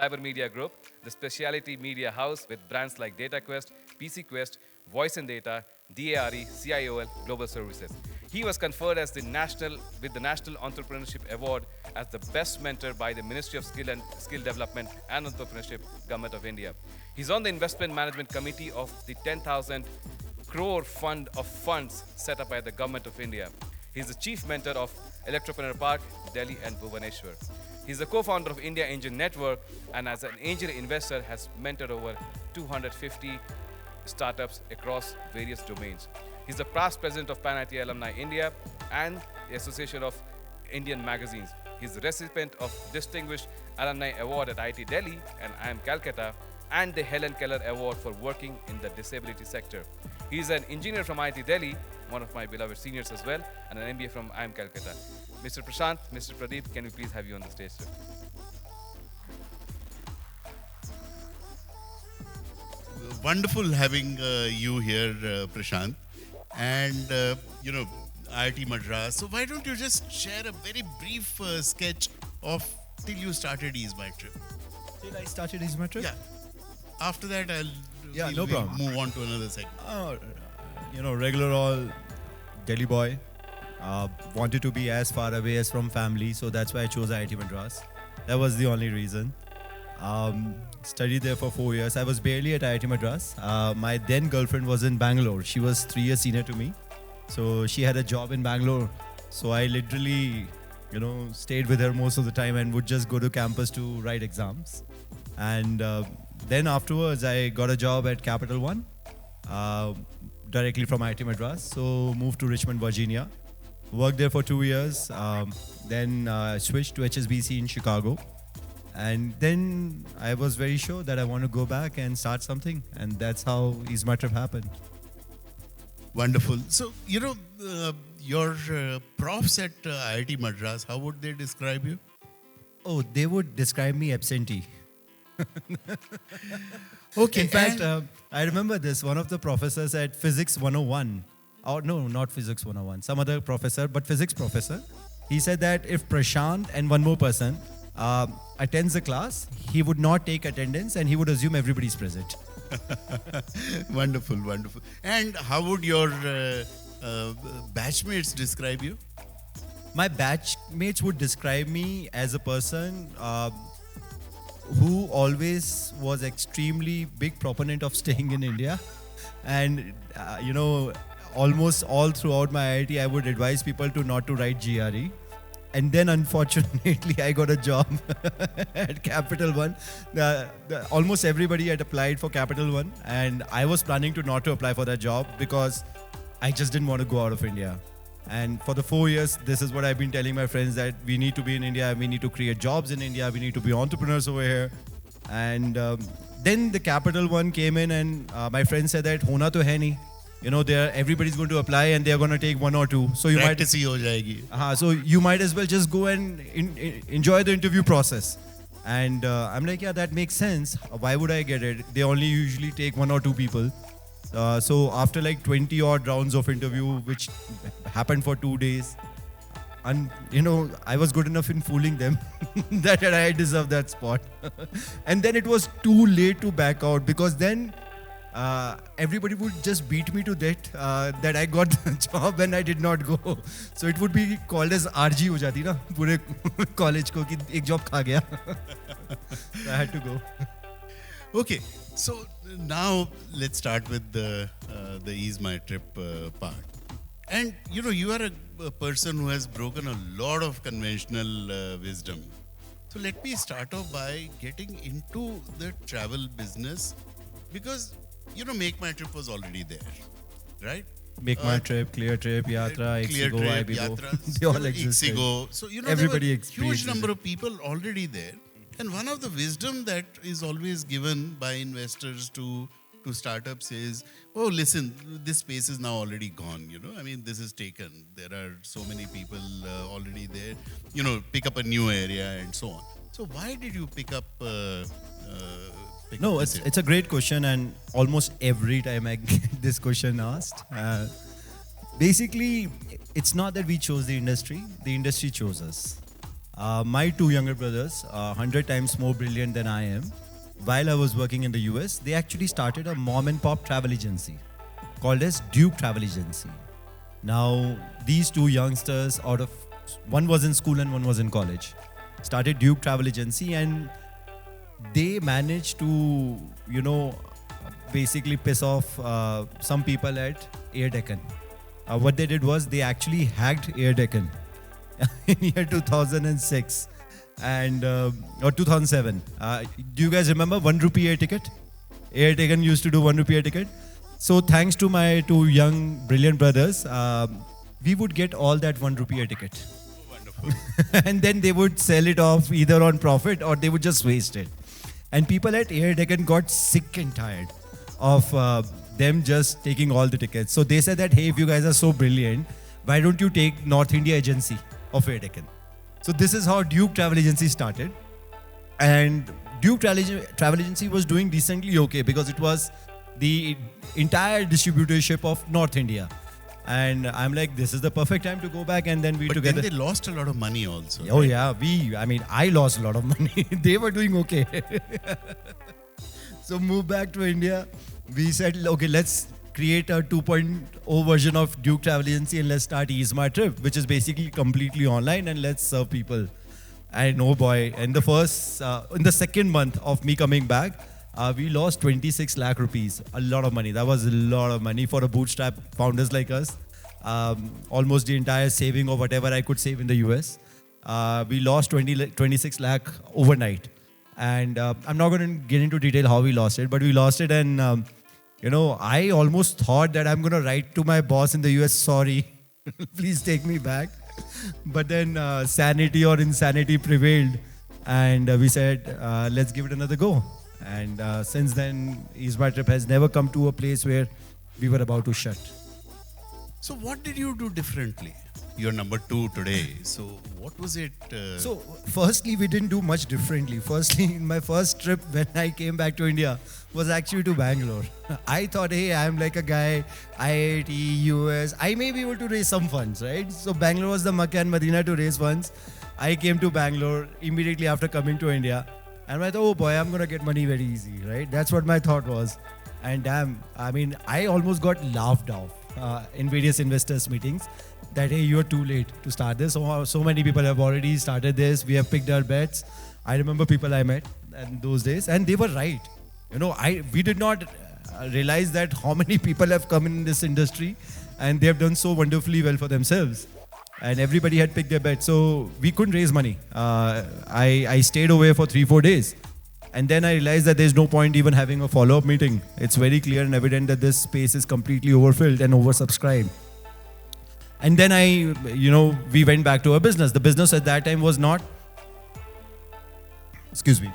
Cyber Media Group, the specialty media house with brands like DataQuest, PCQuest, Voice and Data, DARE, CIOL, Global Services. He was conferred as the National Entrepreneurship Award as the best mentor by the Ministry of Skill Development and Entrepreneurship, Government of India. He's on the Investment Management Committee of the 10,000 crore fund of funds set up by the Government of India. He's the chief mentor of Electropreneur Park, Delhi and Bhubaneswar. He's the co-founder of India Angel Network, and as an angel investor has mentored over 250 startups across various domains. He's the past president of Pan IIT Alumni India and the Association of Indian Magazines. He's the recipient of Distinguished Alumni Award at IIT Delhi and IIM Calcutta and the Helen Keller Award for working in the disability sector. He's an engineer from IIT Delhi, one of my beloved seniors as well, and an MBA from IIM Calcutta. Mr. Prashant, Mr. Pradeep, can we please have you on the stage, sir? Wonderful having you here, Prashant. And, IIT Madras. So why don't you just share a very brief sketch of till you started Ease My Trip? Till I started Ease My Trip? Yeah. After that, no problem. Move on to another segment. Regular all Delhi boy. Wanted to be as far away as from family, so that's why I chose IIT Madras. That was the only reason. Studied there for 4 years. I was barely at IIT Madras. My then girlfriend was in Bangalore. She was 3 years senior to me. So she had a job in Bangalore. So I literally, stayed with her most of the time and would just go to campus to write exams. And then afterwards, I got a job at Capital One, directly from IIT Madras. So moved to Richmond, Virginia. Worked there for 2 years. Then switched to HSBC in Chicago. And then I was very sure that I want to go back and start something. And that's how Ease My Trip happened. Wonderful. So, your profs at IIT Madras, how would they describe you? Oh, they would describe me absentee. Okay. In fact, I remember this. One of the professors at Physics 101, or no, not Physics 101, some other professor, but Physics professor, he said that if Prashant and one more person attends the class, he would not take attendance and he would assume everybody's present. Wonderful, wonderful. And how would your batchmates describe you? My batchmates would describe me as a person who always was extremely big proponent of staying in India. And, almost all throughout my IIT, I would advise people not to write GRE. And then, unfortunately, I got a job at Capital One. Almost everybody had applied for Capital One. And I was planning not to apply for that job because I just didn't want to go out of India. And for the 4 years, this is what I've been telling my friends, that we need to be in India. We need to create jobs in India. We need to be entrepreneurs over here. And then the Capital One came in and my friend said that, Hona to hai nahi. Everybody's going to apply and they're going to take one or two. So you Practice hi ho jayegi. So you might as well just go and enjoy the interview process. And I'm like, yeah, that makes sense. Why would I get it? They only usually take 1 or 2 people. So after like 20 odd rounds of interview, which happened for 2 days, and I was good enough in fooling them that I deserved that spot. And then it was too late to back out, because then everybody would just beat me to death that I got the job and I did not go. So it would be called as RG ho jati na pure college ko ki ek job kha gaya. So I had to go. Okay, so now let's start with the Ease My Trip part. And you are a person who has broken a lot of conventional wisdom. So let me start off by getting into the travel business, because Make My Trip was already there, right? Make My Trip, Clear Trip, Yatra, Clear Ixigo, Trip, Ibigo. Yatra, They all existed. Ixigo. So Everybody there were huge experiences number it. of people already there. And one of the wisdom that is always given by investors to startups is, oh, listen, this space is now already gone, this is taken. There are so many people already there, pick up a new area and so on. So why did you pick up No, it's a great question, and almost every time I get this question asked, basically, it's not that we chose the industry chose us. My two younger brothers, 100 times more brilliant than I am, while I was working in the US, they actually started a mom and pop travel agency called as Duke Travel Agency. Now, these two youngsters, out of one was in school and one was in college, started Duke Travel Agency, and they managed to, basically piss off some people at Air Deccan. What they did was they actually hacked Air Deccan in year 2006 and or 2007. Do you guys remember 1 rupee air ticket? Air Deccan used to do 1 rupee air ticket. So thanks to my two young brilliant brothers, we would get all that 1 rupee air ticket. Wonderful. And then they would sell it off either on profit or they would just waste it. And people at Air Deccan got sick and tired of them just taking all the tickets. So they said that, hey, if you guys are so brilliant, why don't you take North India agency of Air Deccan? So this is how Duke Travel Agency started. And Duke Travel Agency was doing decently okay because it was the entire distributorship of North India. And I'm like, this is the perfect time to go back, and then we But together. then they lost a lot of money also. Oh right? yeah, I lost a lot of money. They were doing okay. So move back to India. We said, okay, let's create a 2.0 version of Duke Travel Agency and let's start Ease My Trip, which is basically completely online, and let's serve people. And oh boy, in the second month of me coming back, we lost 26 lakh rupees. A lot of money. That was a lot of money for a bootstrap founders like us. Almost the entire saving or whatever I could save in the US. We lost 26 lakh overnight. And I'm not going to get into detail how we lost it, but we lost it. And, I almost thought that I'm going to write to my boss in the US, sorry, please take me back. But then sanity or insanity prevailed. And we said, let's give it another go. And since then, Ease My Trip has never come to a place where we were about to shut. So what did you do differently? You're number 2 today. So what was it? So, firstly, we didn't do much differently. Firstly, my first trip when I came back to India was actually to Bangalore. I thought, hey, I'm like a guy, IIT, US, I may be able to raise some funds, right? So, Bangalore was the Makkah and Medina to raise funds. I came to Bangalore immediately after coming to India. And I thought, oh boy, I'm going to get money very easy, right? That's what my thought was. And damn, I almost got laughed off in various investors meetings that, hey, you're too late to start this. So many people have already started this. We have picked our bets. I remember people I met in those days, and they were right. We did not realize that how many people have come in this industry and they have done so wonderfully well for themselves. And everybody had picked their bet. So we couldn't raise money. I stayed away for 3-4 days. And then I realized that there's no point even having a follow-up meeting. It's very clear and evident that this space is completely overfilled and oversubscribed. And then we went back to our business. The business at that time was not, excuse me.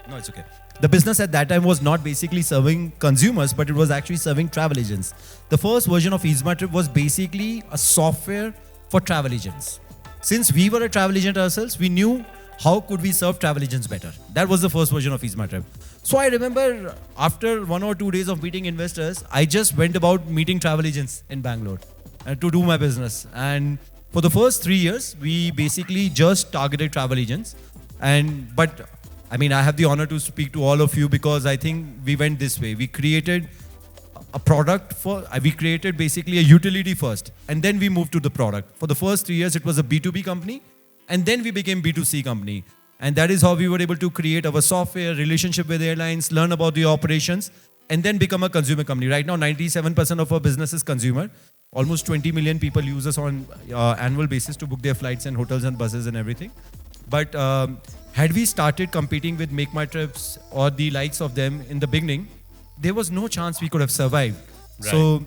No, it's okay. The business at that time was not basically serving consumers, but it was actually serving travel agents. The first version of Ease My Trip was basically a software for travel agents. Since we were a travel agent ourselves, we knew how could we serve travel agents better. That was the first version of Ease My Trip. So I remember after 1 or 2 days of meeting investors, I just went about meeting travel agents in Bangalore to do my business. And for the first 3 years, we basically just targeted travel agents. But I have the honor to speak to all of you because I think we went this way. We created a product we created basically a utility first, and then we moved to the product. For the first 3 years, it was a B2B company, and then we became B2C company. And that is how we were able to create our software, relationship with airlines, learn about the operations, and then become a consumer company. Right now, 97% of our business is consumer. Almost 20 million people use us on annual basis to book their flights and hotels and buses and everything. But had we started competing with Make My Trips or the likes of them in the beginning, there was no chance we could have survived. Right. So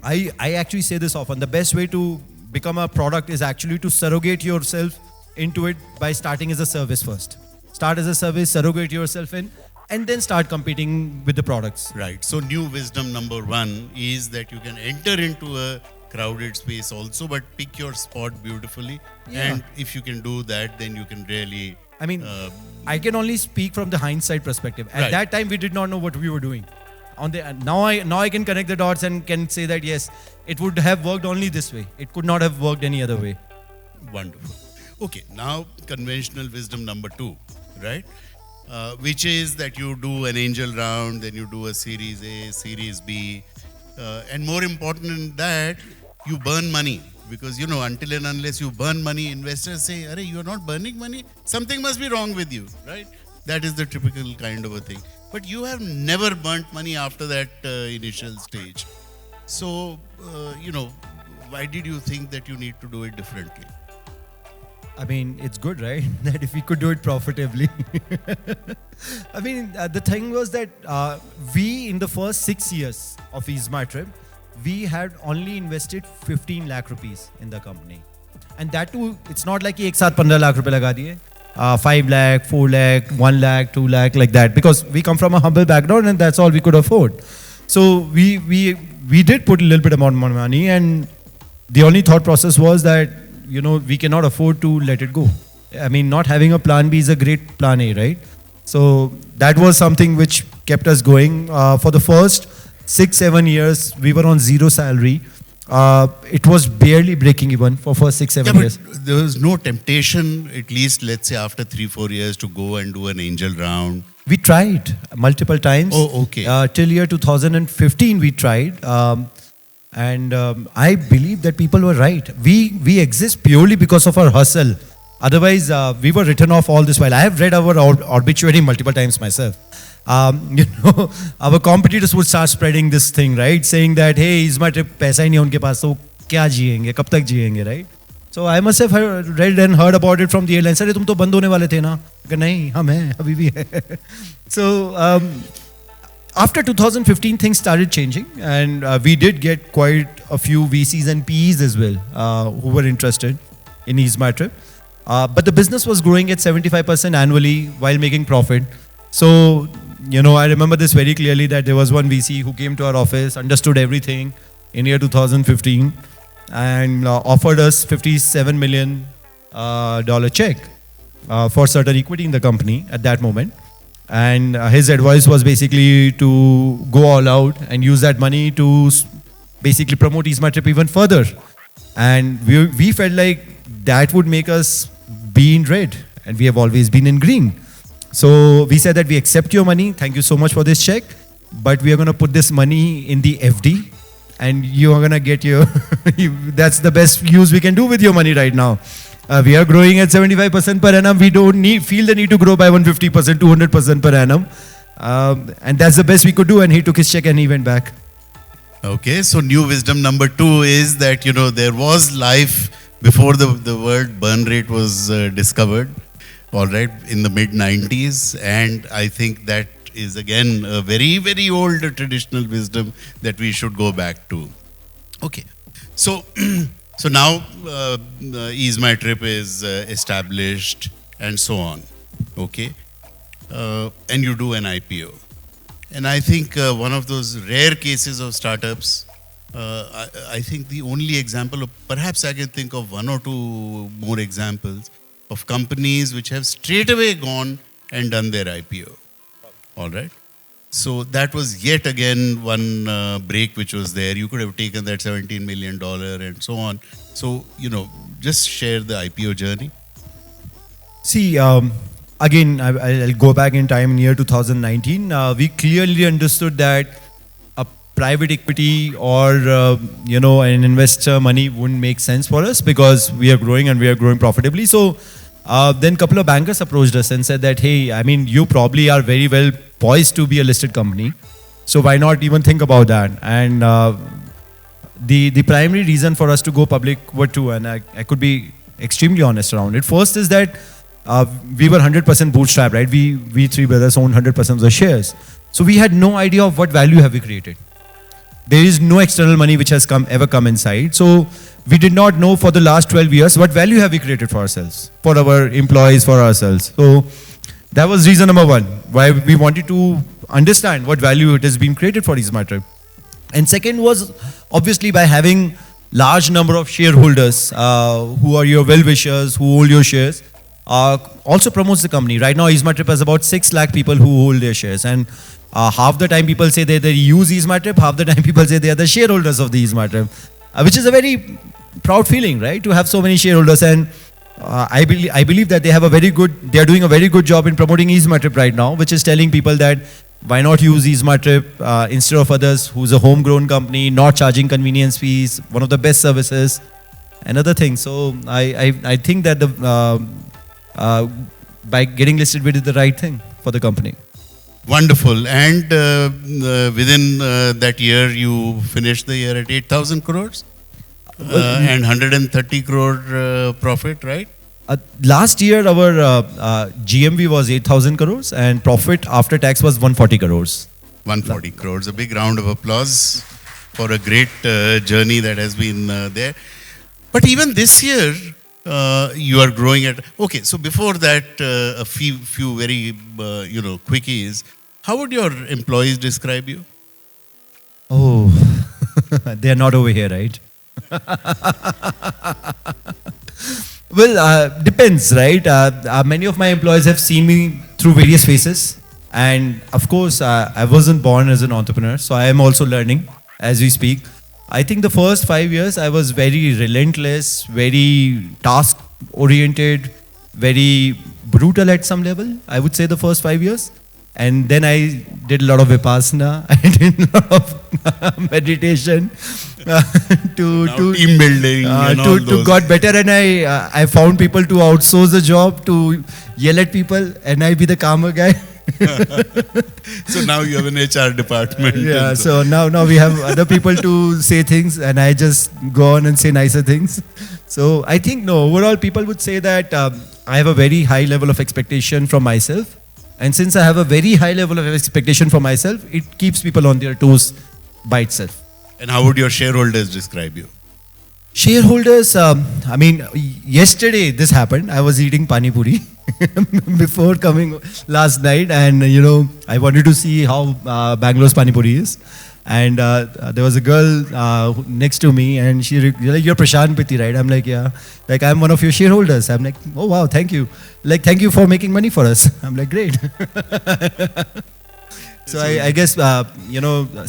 I actually say this often. The best way to become a product is actually to surrogate yourself into it by starting as a service first. Start as a service, surrogate yourself in, and then start competing with the products. Right. So new wisdom number 1 is that you can enter into a crowded space also, but pick your spot beautifully. Yeah. And if you can do that, then you can really... I can only speak from the hindsight perspective. At Right. that time, we did not know what we were doing. Now I can connect the dots and can say that yes, it would have worked only this way. It could not have worked any other way. Wonderful. Okay, now conventional wisdom number 2, right? Which is that you do an angel round, then you do a Series A, Series B, and more important than that, you burn money. Because, until and unless you burn money, investors say, Arey, you're not burning money, something must be wrong with you, right? That is the typical kind of a thing. But you have never burnt money after that initial stage. So, why did you think that you need to do it differently? I mean, it's good, right? That if we could do it profitably. I mean, the thing was that we, in the first 6 years of Ease My Trip, we had only invested 15 lakh rupees in the company. And that too, it's not like एक साथ 15 lakh रुपए लगा दिए. 5 lakh, 4 lakh, 1 lakh, 2 lakh, like that. Because we come from a humble background and that's all we could afford. So we did put a little bit amount of money, and the only thought process was that, we cannot afford to let it go. I mean, not having a plan B is a great plan A, right? So that was something which kept us going. For the first 6-7 years, we were on zero salary. It was barely breaking even for first 6-7 years. But there was no temptation, at least let's say after 3-4 years, to go and do an angel round. We tried multiple times. Oh, okay. Till year 2015, we tried. I believe that people were right. We exist purely because of our hustle. Otherwise, we were written off all this while. I have read our obituary multiple times myself. Our competitors would start spreading this thing, right? Saying that, hey, is my trip, paisa hi nahi hai unke paas, so kya jiyenge, kab tak jiyenge, right? So I must have read and heard about it from the airlines. Sir, tum to band hone wale the na? Nahi, hum hain, abhi bhi hai. So after 2015, things started changing, and we did get quite a few VCs and PEs as well who were interested in Ease My Trip. But the business was growing at 75% annually while making profit. So, I remember this very clearly, that there was one VC who came to our office, understood everything in year 2015, and offered us $57 million check for certain equity in the company at that moment. And his advice was basically to go all out and use that money to basically promote Ease My Trip even further. And we felt like that would make us be in red, and we have always been in green. So we said that we accept your money. Thank you so much for this check, but we are going to put this money in the FD, and you are going to get your, that's the best use we can do with your money right now. We are growing at 75% per annum. We don't feel the need to grow by 150%, 200% per annum. And that's the best we could do. And he took his check and he went back. Okay, so new wisdom number 2 is that, there was life before the word burn rate was discovered, all right, in the mid-90s. And I think that is again a very, very old traditional wisdom that we should go back to. Okay, so so now Ease My Trip is established and so on, okay, and you do an IPO. And I think one of those rare cases of startups, I think the only example of, perhaps I can think of 1 or 2 more examples of companies which have straight away gone and done their IPO. All right. So that was yet again one break which was there. You could have taken that $17 million and so on. So, just share the IPO journey. See, again, I'll go back in time in year 2019. We clearly understood that a private equity or, an investor money wouldn't make sense for us because we are growing and we are growing profitably. So then a couple of bankers approached us and said that, hey, I mean, you probably are very well poised to be a listed company. So why not even think about that? And the primary reason for us to go public were 2, and I could be extremely honest around it. First is that we were 100% bootstrapped, right? We 3 brothers owned 100% of the shares. So we had no idea of what value have we created. There is no external money which has ever come inside. So we did not know for the last 12 years what value have we created for ourselves, for our employees, for ourselves. So that was reason number 1, why we wanted to understand what value it has been created for Ease My Trip. And second was obviously by having large number of shareholders who are your well-wishers, who hold your shares, also promotes the company. Right now, Ease My Trip has about 6 lakh people who hold their shares. And half the time people say they use Ease My Trip, half the time people say they are the shareholders of the Ease My Trip, which is a very proud feeling, right? To have so many shareholders, and I believe that they are doing a very good job in promoting EaseMyTrip right now, which is telling people that why not use EaseMyTrip instead of others, who's a homegrown company, not charging convenience fees, one of the best services, and other things. So I think that by getting listed, we did the right thing for the company. Wonderful. And within that year, you finished the year at 8,000 crores and 130 crore profit, right? Last year, our GMV was 8,000 crores and profit after tax was 140 crores. 140 crores. A big round of applause for a great journey that has been there. But even this year, you are growing at. Okay, so before that, a few very quickies. How would your employees describe you? Oh, they are not over here, right? Well, depends, right? Many of my employees have seen me through various phases. And of course, I wasn't born as an entrepreneur, so I am also learning as we speak. I think the first 5 years, I was very relentless, very task oriented, very brutal at some level. I would say the first 5 years. And then I did a lot of vipassana, I did a lot of meditation to team building and all to those. got better, and I found people to outsource the job, to yell at people, and I be the calmer guy. So now you have an HR department. Yeah, and so now we have other people to say things, and I just go on and say nicer things. So I think overall people would say that I have a very high level of expectation from myself. And since I have a very high level of expectation for myself, it keeps people on their toes by itself. And how would your shareholders describe you? Shareholders, yesterday this happened. I was eating pani puri before coming last night, and I wanted to see how Bangalore's pani puri is. And there was a girl next to me, and she like, "You're Prashant Pitti, right?" I'm like, "Yeah." Like, "I'm one of your shareholders." I'm like, "Oh wow, thank you." Like, "Thank you for making money for us." I'm like, "Great." So I guess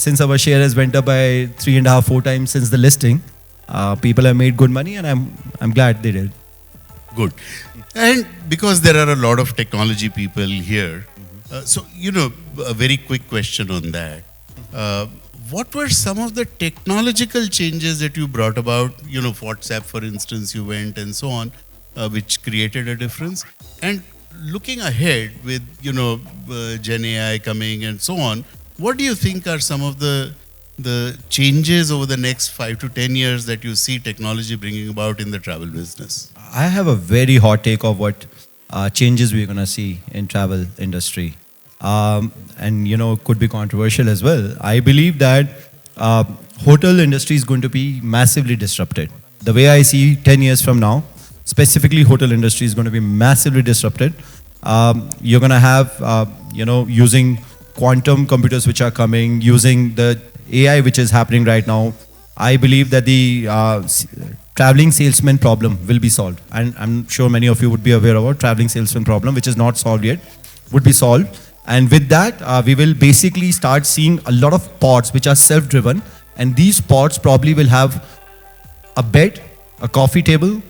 since our share has went up by 3.5, 4 times since the listing, people have made good money, and I'm glad they did. Good. And because there are a lot of technology people here, so a very quick question on that. What were some of the technological changes that you brought about? WhatsApp, for instance, you went and so on, which created a difference. And looking ahead with, Gen AI coming and so on, what do you think are some of the changes over the next 5 to 10 years that you see technology bringing about in the travel business? I have a very hot take of what changes we're going to see in travel industry. And could be controversial as well. I believe that hotel industry is going to be massively disrupted. The way I see 10 years from now, specifically hotel industry is going to be massively disrupted. You're going to have, using quantum computers which are coming, using the AI which is happening right now. I believe that the traveling salesman problem will be solved. And I'm sure many of you would be aware about traveling salesman problem, which is not solved yet, would be solved. And with that, we will basically start seeing a lot of pods which are self-driven. And these pods probably will have a bed, a coffee table,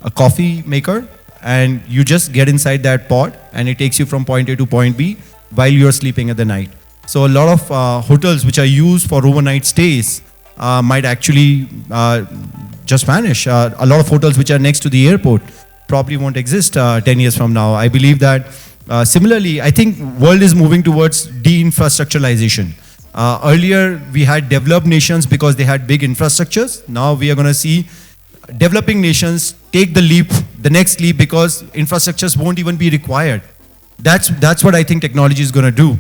a coffee maker, and you just get inside that pod and it takes you from point A to point B while you're sleeping at the night. So a lot of hotels which are used for overnight stays might actually just vanish. A lot of hotels which are next to the airport probably won't exist 10 years from now. I believe that similarly, I think world is moving towards de-infrastructuralization. Earlier, we had developed nations because they had big infrastructures. Now we are going to see developing nations take the next leap because infrastructures won't even be required. That's what I think technology is going to do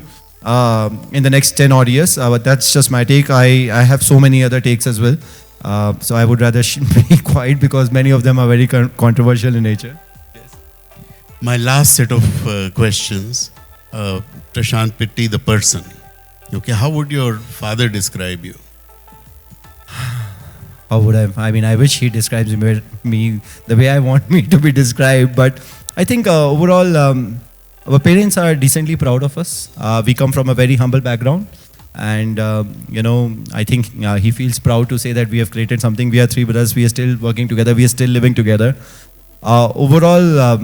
in the next 10 odd years. But that's just my take. I have so many other takes as well. So I would rather be quiet because many of them are very controversial in nature. My last set of questions, Prashant Pitti, the person. Okay, how would your father describe you? How would I? I mean, I wish he describes me the way I want me to be described. But I think overall, our parents are decently proud of us. We come from a very humble background. And I think he feels proud to say that we have created something. We are three brothers. We are still working together. We are still living together. Overall,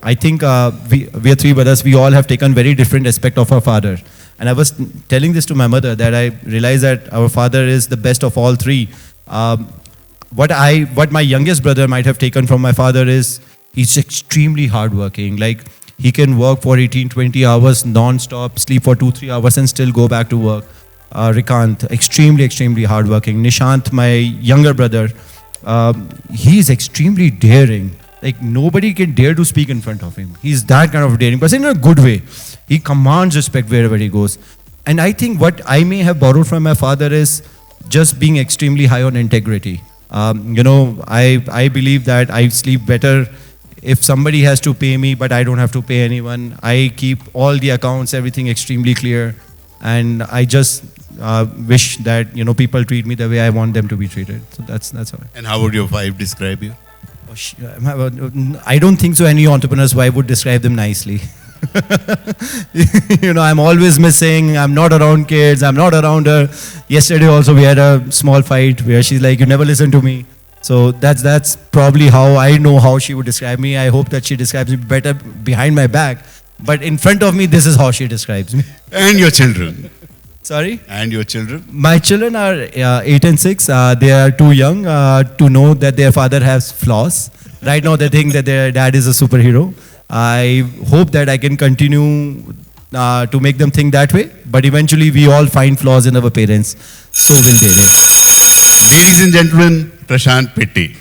I think we are three brothers. We all have taken very different aspect of our father. And I was telling this to my mother that I realized that our father is the best of all three. What my youngest brother might have taken from my father is he's extremely hardworking. Like he can work for 18, 20 hours non-stop, sleep for 2, 3 hours and still go back to work. Rikant, extremely hardworking. Nishant, my younger brother, he's extremely daring. Like nobody can dare to speak in front of him. He's that kind of daring person in a good way. He commands respect wherever he goes. And I think what I may have borrowed from my father is just being extremely high on integrity. I believe that I sleep better if somebody has to pay me, but I don't have to pay anyone. I keep all the accounts, everything extremely clear. And I just wish that, people treat me the way I want them to be treated. So that's all. And how would your wife describe you? I don't think so any entrepreneur's wife would describe them nicely. I'm always missing. I'm not around kids. I'm not around her. Yesterday also we had a small fight where she's like, you never listen to me. So that's probably how I know how she would describe me. I hope that she describes me better behind my back. But in front of me, this is how she describes me. And your children? Sorry? And your children? My children are 8 and 6. They are too young to know that their father has flaws. Right now they think that their dad is a superhero. I hope that I can continue to make them think that way. But eventually we all find flaws in our parents. So will they. Ladies and gentlemen, Prashant Petti.